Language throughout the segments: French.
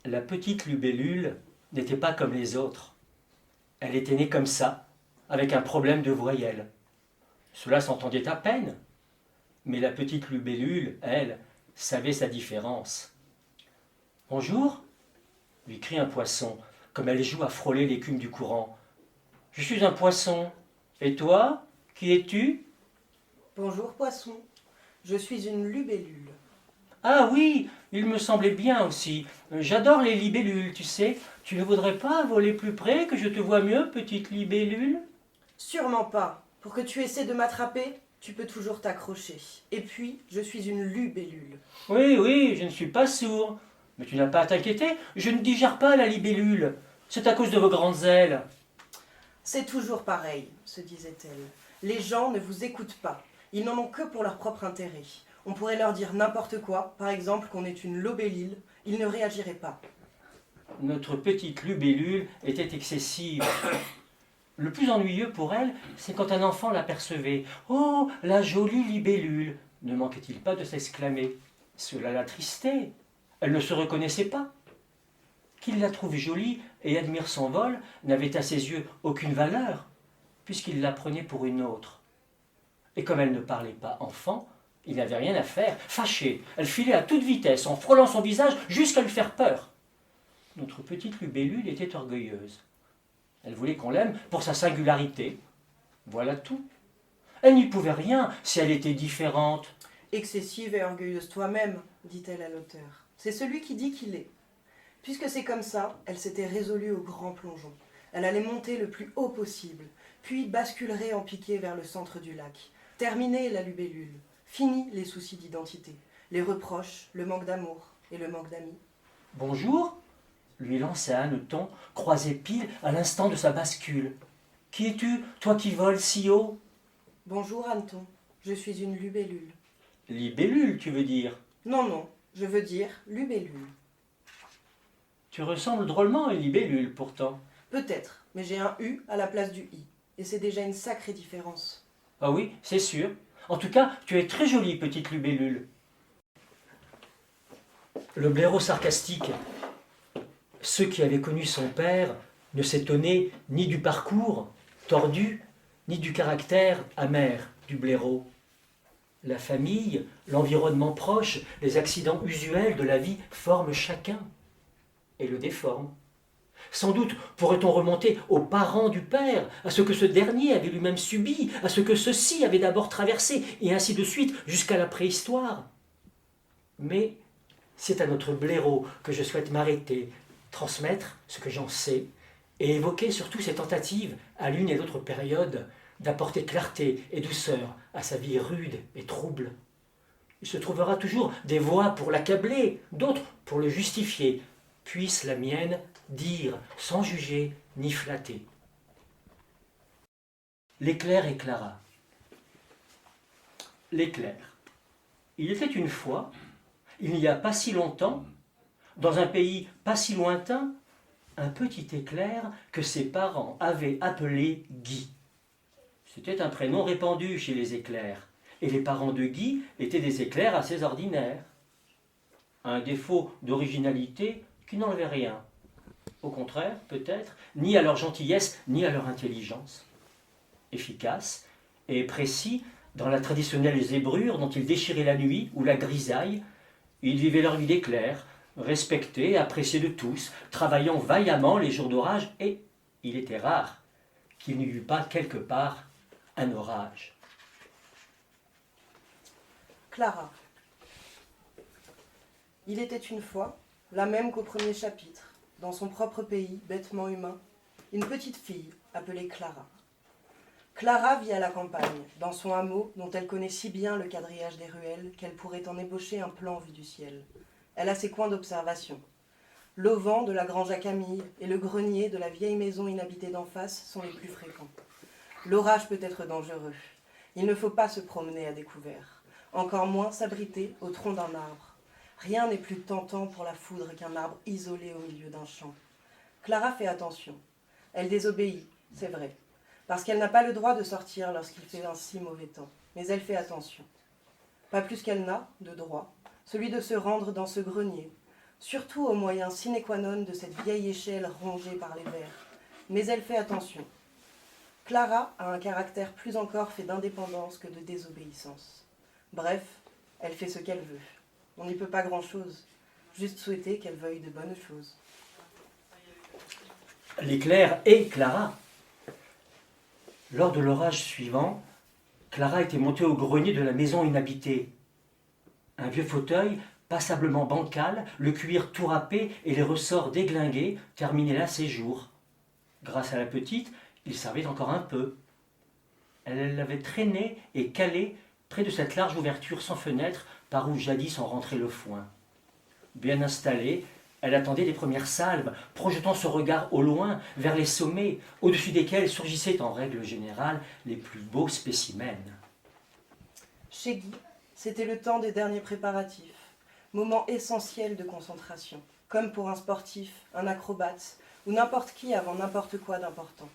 La petite Lubellule n'était pas comme les autres. Elle était née comme ça, avec un problème de voyelle. Cela s'entendait à peine, mais la petite Lubellule, elle, savait sa différence. Bonjour, lui crie un poisson, comme elle joue à frôler l'écume du courant. Je suis un poisson. Et toi, qui es-tu? Bonjour poisson, je suis une libellule. Ah oui, il me semblait bien aussi. J'adore les libellules, tu sais. Tu ne voudrais pas voler plus près, que je te vois mieux, petite libellule? Sûrement pas. Pour que tu essaies de m'attraper, tu peux toujours t'accrocher. Et puis, je suis une lubellule. Oui, oui, je ne suis pas sourd. Mais tu n'as pas à t'inquiéter, je ne digère pas la libellule. C'est à cause de vos grandes ailes. C'est toujours pareil, se disait-elle. Les gens ne vous écoutent pas. Ils n'en ont que pour leur propre intérêt. On pourrait leur dire n'importe quoi, par exemple qu'on est une lobellile. Ils ne réagiraient pas. Notre petite lubellule était excessive. Le plus ennuyeux pour elle, c'est quand un enfant l'apercevait. Oh, la jolie libellule! Ne manquait-il pas de s'exclamer? Cela l'attristait. Elle ne se reconnaissait pas. Qu'il la trouve jolie et admire son vol n'avait à ses yeux aucune valeur, puisqu'il la prenait pour une autre. Et comme elle ne parlait pas enfant, il n'avait rien à faire. Fâchée, elle filait à toute vitesse, en frôlant son visage jusqu'à lui faire peur. Notre petite Lubellule était orgueilleuse. Elle voulait qu'on l'aime pour sa singularité. Voilà tout. Elle n'y pouvait rien si elle était différente. Excessive et orgueilleuse toi-même, dit-elle à l'auteur. C'est celui qui dit qu'il est. Puisque c'est comme ça, elle s'était résolue au grand plongeon. Elle allait monter le plus haut possible, puis basculerait en piqué vers le centre du lac. Terminé la lubellule. Fini les soucis d'identité, les reproches, le manque d'amour et le manque d'amis. Bonjour, lui lança Hanneton, croisé pile à l'instant de sa bascule. Qui es-tu, toi qui voles si haut? Bonjour Anton, je suis une lubellule. Libellule, tu veux dire? Non, non, je veux dire lubellule. Tu ressembles drôlement à une libellule, pourtant. Peut-être, mais j'ai un U à la place du I, et c'est déjà une sacrée différence. Ah oui, c'est sûr. En tout cas, tu es très jolie, petite Lubellule. Le blaireau sarcastique. Ceux qui avaient connu son père ne s'étonnaient ni du parcours tordu, ni du caractère amer du blaireau. La famille, l'environnement proche, les accidents usuels de la vie forment chacun et le déforment. Sans doute pourrait-on remonter aux parents du père, à ce que ce dernier avait lui-même subi, à ce que ceux-ci avaient d'abord traversé, et ainsi de suite jusqu'à la préhistoire. Mais c'est à notre blaireau que je souhaite m'arrêter, transmettre ce que j'en sais, et évoquer surtout ses tentatives, à l'une et l'autre période, d'apporter clarté et douceur à sa vie rude et trouble. Il se trouvera toujours des voix pour l'accabler, d'autres pour le justifier. Puisse la mienne dire sans juger ni flatter. L'éclair et Clara. L'éclair. Il était une fois, il n'y a pas si longtemps, dans un pays pas si lointain, un petit éclair que ses parents avaient appelé Guy. C'était un prénom répandu chez les éclairs, et les parents de Guy étaient des éclairs assez ordinaires. Un défaut d'originalité qui n'enlevait rien. Au contraire, peut-être, ni à leur gentillesse, ni à leur intelligence. Efficace et précis dans la traditionnelle zébrure dont ils déchiraient la nuit ou la grisaille, ils vivaient leur vie d'éclair, respectés, appréciés de tous, travaillant vaillamment les jours d'orage, et il était rare qu'il n'y eût pas quelque part un orage. Clara. Il était une fois, la même qu'au premier chapitre, dans son propre pays, bêtement humain, une petite fille appelée Clara. Clara vit à la campagne, dans son hameau dont elle connaît si bien le quadrillage des ruelles qu'elle pourrait en ébaucher un plan vu du ciel. Elle a ses coins d'observation. L'auvent de la grange à Camille et le grenier de la vieille maison inhabitée d'en face sont les plus fréquents. L'orage peut être dangereux. Il ne faut pas se promener à découvert, encore moins s'abriter au tronc d'un arbre. Rien n'est plus tentant pour la foudre qu'un arbre isolé au milieu d'un champ. Clara fait attention. Elle désobéit, c'est vrai, parce qu'elle n'a pas le droit de sortir lorsqu'il fait un si mauvais temps. Mais elle fait attention. Pas plus qu'elle n'a, de droit, celui de se rendre dans ce grenier, surtout au moyen sine qua non de cette vieille échelle rongée par les vers. Mais elle fait attention. Clara a un caractère plus encore fait d'indépendance que de désobéissance. Bref, elle fait ce qu'elle veut. On n'y peut pas grand-chose, juste souhaiter qu'elle veuille de bonnes choses. L'éclair et Clara. Lors de l'orage suivant, Clara était montée au grenier de la maison inhabitée. Un vieux fauteuil, passablement bancal, le cuir tout râpé et les ressorts déglingués terminaient là ses jours. Grâce à la petite, il servait encore un peu. Elle l'avait traîné et calé près de cette large ouverture sans fenêtre par où jadis on rentrait le foin. Bien installée, elle attendait les premières salves, projetant son regard au loin vers les sommets, au-dessus desquels surgissaient en règle générale les plus beaux spécimens. Chez Guy, c'était le temps des derniers préparatifs, moment essentiel de concentration, comme pour un sportif, un acrobate, ou n'importe qui avant n'importe quoi d'important.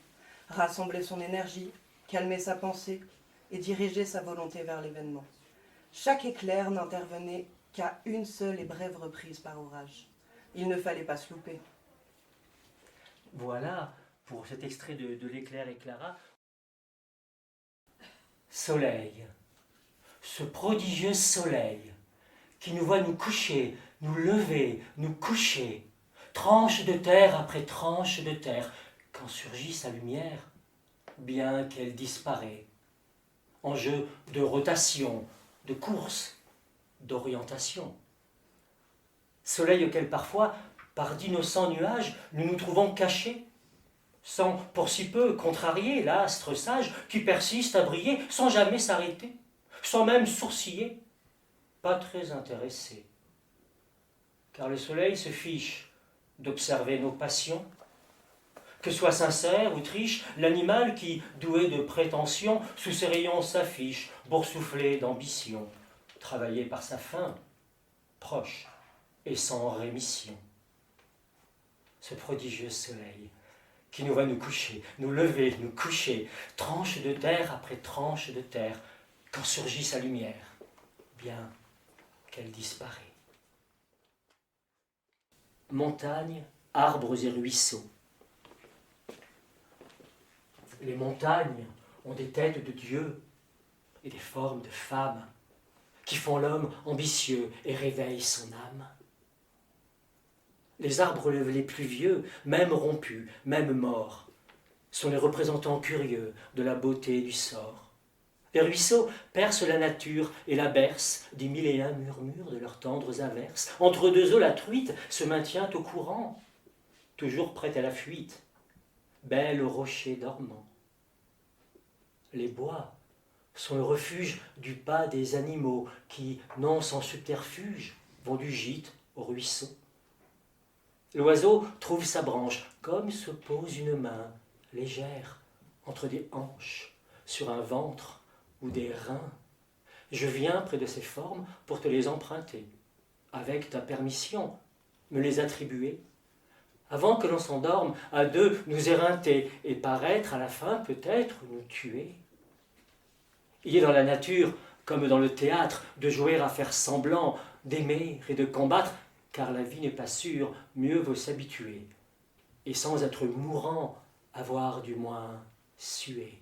Rassembler son énergie, calmer sa pensée et diriger sa volonté vers l'événement. Chaque éclair n'intervenait qu'à une seule et brève reprise par orage. Il ne fallait pas se louper. Voilà pour cet extrait de l'éclair et Clara. Soleil, ce prodigieux soleil qui nous voit nous coucher, nous lever, nous coucher, tranche de terre après tranche de terre, quand surgit sa lumière, bien qu'elle disparaît. Enjeu de rotation, de course, d'orientation. Soleil auquel parfois, par d'innocents nuages, nous nous trouvons cachés, sans pour si peu contrarier l'astre sage qui persiste à briller sans jamais s'arrêter, sans même sourciller, pas très intéressé. Car le soleil se fiche d'observer nos passions, que soit sincère ou triche, l'animal qui, doué de prétention, sous ses rayons s'affiche, boursouflé d'ambition, travaillé par sa faim, proche et sans rémission. Ce prodigieux soleil qui nous va nous coucher, nous lever, nous coucher, tranche de terre après tranche de terre, quand surgit sa lumière, bien qu'elle disparaît. Montagnes, arbres et ruisseaux. Les montagnes ont des têtes de dieux et des formes de femmes qui font l'homme ambitieux et réveillent son âme. Les arbres les plus vieux, même rompus, même morts, sont les représentants curieux de la beauté du sort. Les ruisseaux percent la nature et la bercent des mille et un murmures de leurs tendres averses. Entre deux eaux, la truite se maintient au courant, toujours prête à la fuite, belle au rocher dormant. Les bois sont le refuge du pas des animaux qui, non sans subterfuge, vont du gîte au ruisseau. L'oiseau trouve sa branche, comme se pose une main légère entre des hanches, sur un ventre ou des reins. Je viens près de ces formes pour te les emprunter, avec ta permission, me les attribuer, avant que l'on s'endorme à deux nous éreinter et paraître à la fin peut-être nous tuer. Il est dans la nature, comme dans le théâtre, de jouer à faire semblant, d'aimer et de combattre, car la vie n'est pas sûre, mieux vaut s'habituer, et sans être mourant, avoir du moins sué.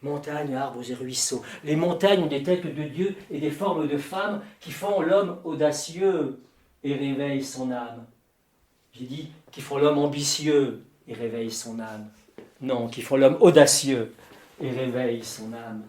Montagnes, arbres et ruisseaux. Les montagnes ont des têtes de dieux et des formes de femmes qui font l'homme audacieux et réveillent son âme. J'ai dit qui font l'homme ambitieux et réveillent son âme. Non, qui font l'homme audacieux et réveillent son âme.